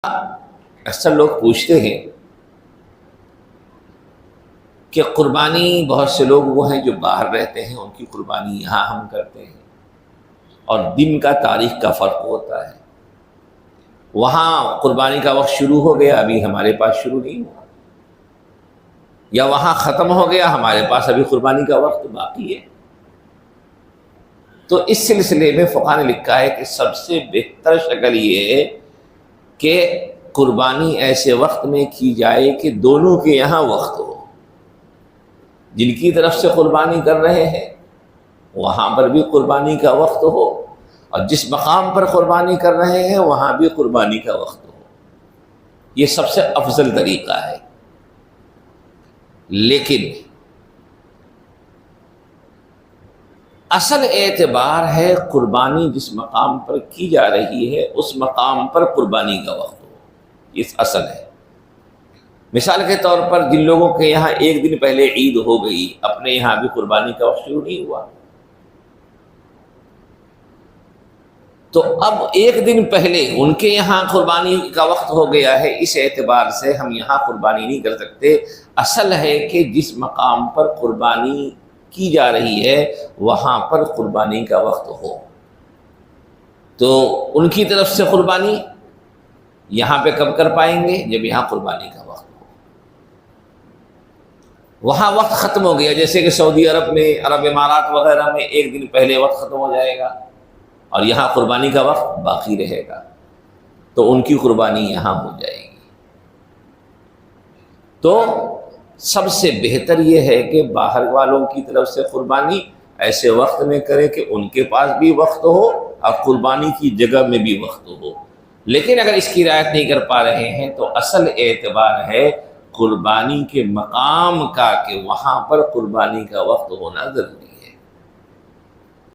اکثر لوگ پوچھتے ہیں کہ قربانی، بہت سے لوگ وہ ہیں جو باہر رہتے ہیں، ان کی قربانی یہاں ہم کرتے ہیں، اور دن کا تاریخ کا فرق ہوتا ہے۔ وہاں قربانی کا وقت شروع ہو گیا، ابھی ہمارے پاس شروع نہیں ہوا، یا وہاں ختم ہو گیا، ہمارے پاس ابھی قربانی کا وقت باقی ہے۔ تو اس سلسلے میں فقہ نے لکھا ہے کہ سب سے بہتر شکل یہ ہے کہ قربانی ایسے وقت میں کی جائے کہ دونوں کے یہاں وقت ہو، جن کی طرف سے قربانی کر رہے ہیں وہاں پر بھی قربانی کا وقت ہو، اور جس مقام پر قربانی کر رہے ہیں وہاں بھی قربانی کا وقت ہو۔ یہ سب سے افضل طریقہ ہے۔ لیکن اصل اعتبار ہے قربانی جس مقام پر کی جا رہی ہے اس مقام پر قربانی کا وقت ہو، یہ اصل ہے۔ مثال کے طور پر جن لوگوں کے یہاں ایک دن پہلے عید ہو گئی، اپنے یہاں بھی قربانی کا وقت شروع نہیں ہوا، تو اب ایک دن پہلے ان کے یہاں قربانی کا وقت ہو گیا ہے، اس اعتبار سے ہم یہاں قربانی نہیں کر سکتے۔ اصل ہے کہ جس مقام پر قربانی کی جا رہی ہے وہاں پر قربانی کا وقت ہو، تو ان کی طرف سے قربانی یہاں پہ کب کر پائیں گے؟ جب یہاں قربانی کا وقت ہو۔ وہاں وقت ختم ہو گیا، جیسے کہ سعودی عرب میں، عرب امارات وغیرہ میں ایک دن پہلے وقت ختم ہو جائے گا اور یہاں قربانی کا وقت باقی رہے گا، تو ان کی قربانی یہاں ہو جائے گی۔ تو سب سے بہتر یہ ہے کہ باہر والوں کی طرف سے قربانی ایسے وقت میں کرے کہ ان کے پاس بھی وقت ہو اور قربانی کی جگہ میں بھی وقت ہو۔ لیکن اگر اس کی رعایت نہیں کر پا رہے ہیں تو اصل اعتبار ہے قربانی کے مقام کا، کہ وہاں پر قربانی کا وقت ہونا ضروری ہے۔